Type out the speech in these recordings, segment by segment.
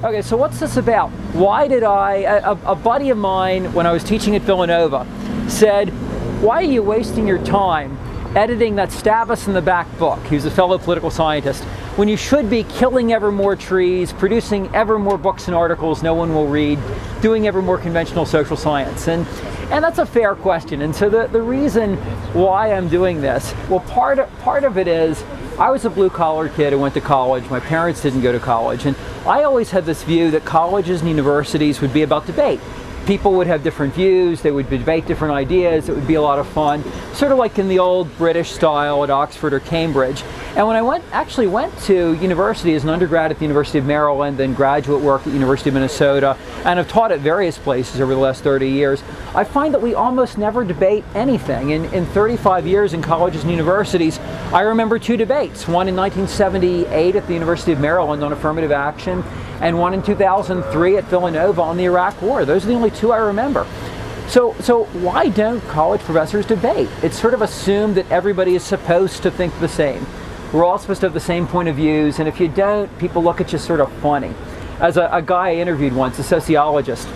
Okay, so what's this about? Why did a buddy of mine, when I was teaching at Villanova, said, why are you wasting your time editing that stab us in the back book? He was a fellow political scientist. When you should be killing ever more trees, producing ever more books and articles no one will read, doing ever more conventional social science. And that's a fair question. And so the reason why I'm doing this, well, part of it is, I was a blue-collar kid who went to college. My parents didn't go to college. And I always had this view that colleges and universities would be about debate. People would have different views, they would debate different ideas, it would be a lot of fun, sort of like in the old British style at Oxford or Cambridge. And when I actually went to university as an undergrad at the University of Maryland, then graduate work at the University of Minnesota, and have taught at various places over the last 30 years, I find that we almost never debate anything. In 35 years in colleges and universities, I remember 2 debates, one in 1978 at the University of Maryland on affirmative action, and one in 2003 at Villanova on the Iraq War. Those are the only 2 I remember. So why don't college professors debate? It's sort of assumed that everybody is supposed to think the same. We're all supposed to have the same point of views, and if you don't, people look at you sort of funny. As a guy I interviewed once, a sociologist,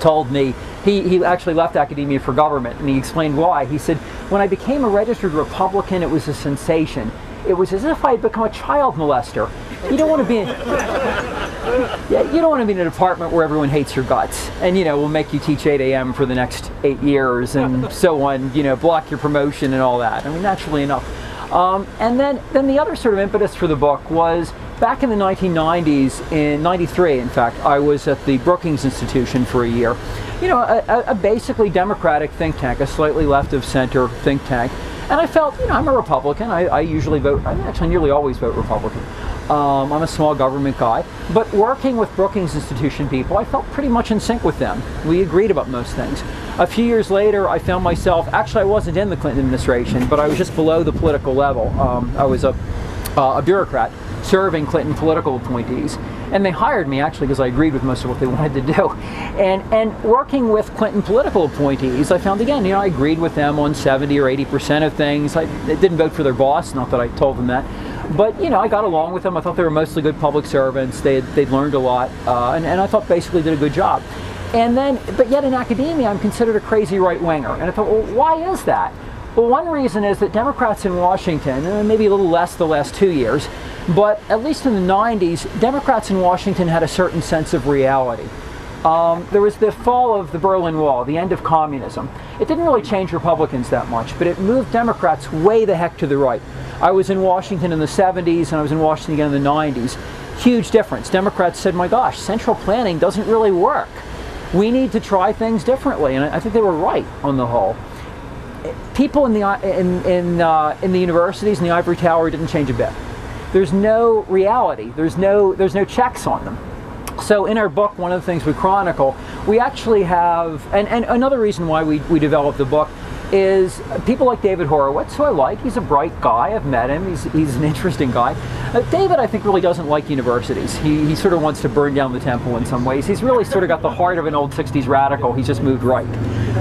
told me, he actually left academia for government, and he explained why. He said, when I became a registered Republican, it was a sensation. It was as if I had become a child molester. You don't want to be in, you don't want to be in a department where everyone hates your guts and, will make you teach 8 a.m. for the next 8 years and so on, block your promotion and all that. I mean, naturally enough. And then the other sort of impetus for the book was back in the 1990s, in 93 in fact, I was at the Brookings Institution for a year. A basically democratic think tank, a slightly left of center think tank. And I felt, I'm a Republican. I usually vote, I actually nearly always vote Republican. I'm a small government guy. But working with Brookings Institution people, I felt pretty much in sync with them. We agreed about most things. A few years later, I found myself, actually I wasn't in the Clinton administration, but I was just below the political level. I was a bureaucrat serving Clinton political appointees. And they hired me actually because I agreed with most of what they wanted to do. And working with Clinton political appointees, I found again, I agreed with them on 70 or 80% of things. I didn't vote for their boss, not that I told them that. But, I got along with them. I thought they were mostly good public servants. They'd learned a lot. And I thought basically did a good job. But yet in academia, I'm considered a crazy right-winger. And I thought, well, why is that? Well, one reason is that Democrats in Washington, maybe a little less the last 2 years, but at least in the 90s, Democrats in Washington had a certain sense of reality. There was the fall of the Berlin Wall, the end of communism. It didn't really change Republicans that much, but it moved Democrats way the heck to the right. I was in Washington in the 70s, and I was in Washington again in the 90s. Huge difference. Democrats said, my gosh, central planning doesn't really work. We need to try things differently, and I think they were right on the whole. People in the universities in the ivory tower didn't change a bit. There's no reality. There's no checks on them. So in our book, one of the things we chronicle, we actually have, and another reason why we developed the book is people like David Horowitz, who I like. He's a bright guy. I've met him. He's an interesting guy. David, I think, really doesn't like universities. He sort of wants to burn down the temple in some ways. He's really sort of got the heart of an old 60s radical. He's just moved right.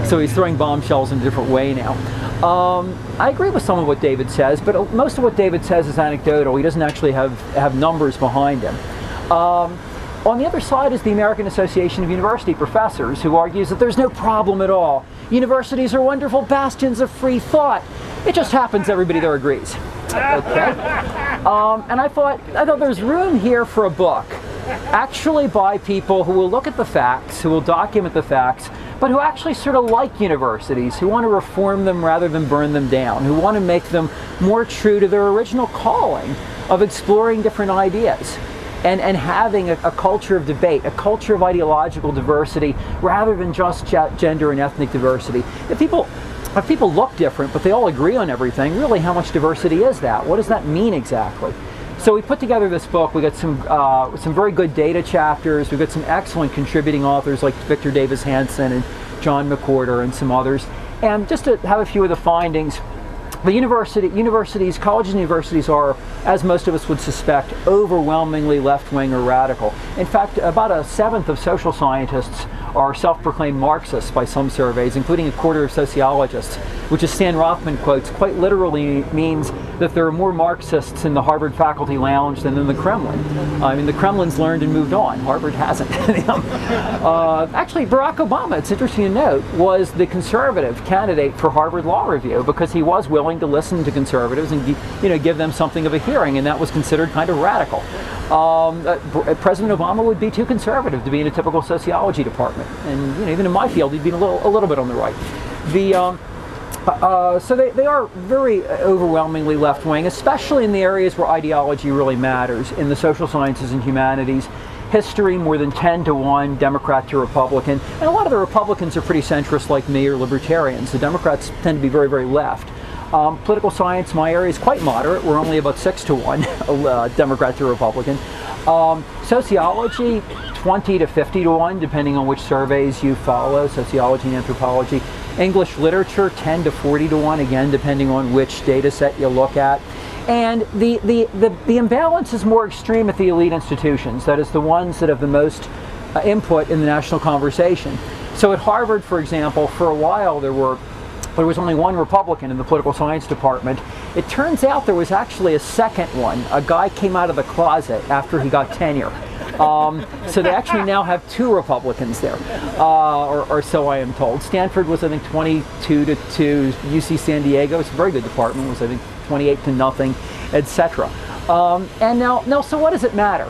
So he's throwing bombshells in a different way now. I agree with some of what David says, but most of what David says is anecdotal. He doesn't actually have numbers behind him. On the other side is the American Association of University Professors, who argues that there's no problem at all. Universities are wonderful bastions of free thought. It just happens everybody there agrees. Okay? And I thought there's room here for a book, actually by people who will look at the facts, who will document the facts, but who actually sort of like universities, who want to reform them rather than burn them down, who want to make them more true to their original calling of exploring different ideas. And having a culture of debate, a culture of ideological diversity, rather than just gender and ethnic diversity. If people look different, but they all agree on everything, really how much diversity is that? What does that mean exactly? So we put together this book. We got some very good data chapters. We've got some excellent contributing authors like Victor Davis Hanson and John McWhorter and some others. And just to have a few of the findings, the universities, colleges and universities are, as most of us would suspect, overwhelmingly left-wing or radical. In fact, about a seventh of social scientists are self-proclaimed Marxists by some surveys, including a quarter of sociologists, which, as Stan Rothman quotes, quite literally means that there are more Marxists in the Harvard faculty lounge than in the Kremlin. I mean, the Kremlin's learned and moved on. Harvard hasn't. Actually, Barack Obama, it's interesting to note, was the conservative candidate for Harvard Law Review because he was willing to listen to conservatives and give them something of a hearing, and that was considered kind of radical. President Obama would be too conservative to be in a typical sociology department, and even in my field, he'd be a little bit on the right. So they are very overwhelmingly left-wing, especially in the areas where ideology really matters, in the social sciences and humanities. History, more than 10 to 1, Democrat to Republican. And a lot of the Republicans are pretty centrist like me, or libertarians. The Democrats tend to be very, very left. Political science, my area, is quite moderate. We're only about 6 to 1, Democrat to Republican. Sociology, 20 to 50 to 1, depending on which surveys you follow, sociology and anthropology. English literature, 10 to 40 to 1, again, depending on which data set you look at. And the imbalance is more extreme at the elite institutions, that is, the ones that have the most input in the national conversation. So at Harvard, for example, for a while there was only one Republican in the political science department. It turns out there was actually a second one. A guy came out of the closet after he got tenure. So they actually now have 2 Republicans there, or so I am told. Stanford was, I think, 22 to 2. UC San Diego, it's a very good department, was, I think, 28 to nothing, etc. And now, so what does it matter?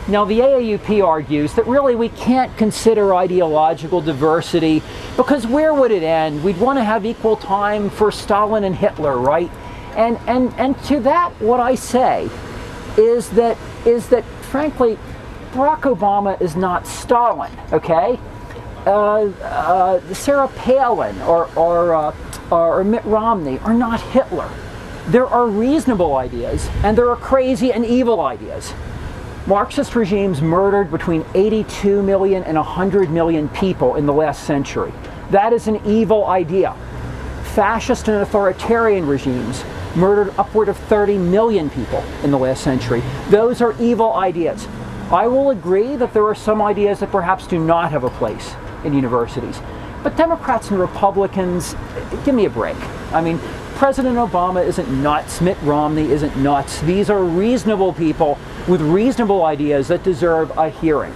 Now, the AAUP argues that really we can't consider ideological diversity because where would it end? We'd want to have equal time for Stalin and Hitler, right? And to that, what I say is that frankly, Barack Obama is not Stalin, okay? Sarah Palin or Mitt Romney are not Hitler. There are reasonable ideas, and there are crazy and evil ideas. Marxist regimes murdered between 82 million and 100 million people in the last century. That is an evil idea. Fascist and authoritarian regimes murdered upward of 30 million people in the last century. Those are evil ideas. I will agree that there are some ideas that perhaps do not have a place in universities. But Democrats and Republicans, give me a break. I mean, President Obama isn't nuts. Mitt Romney isn't nuts. These are reasonable people with reasonable ideas that deserve a hearing.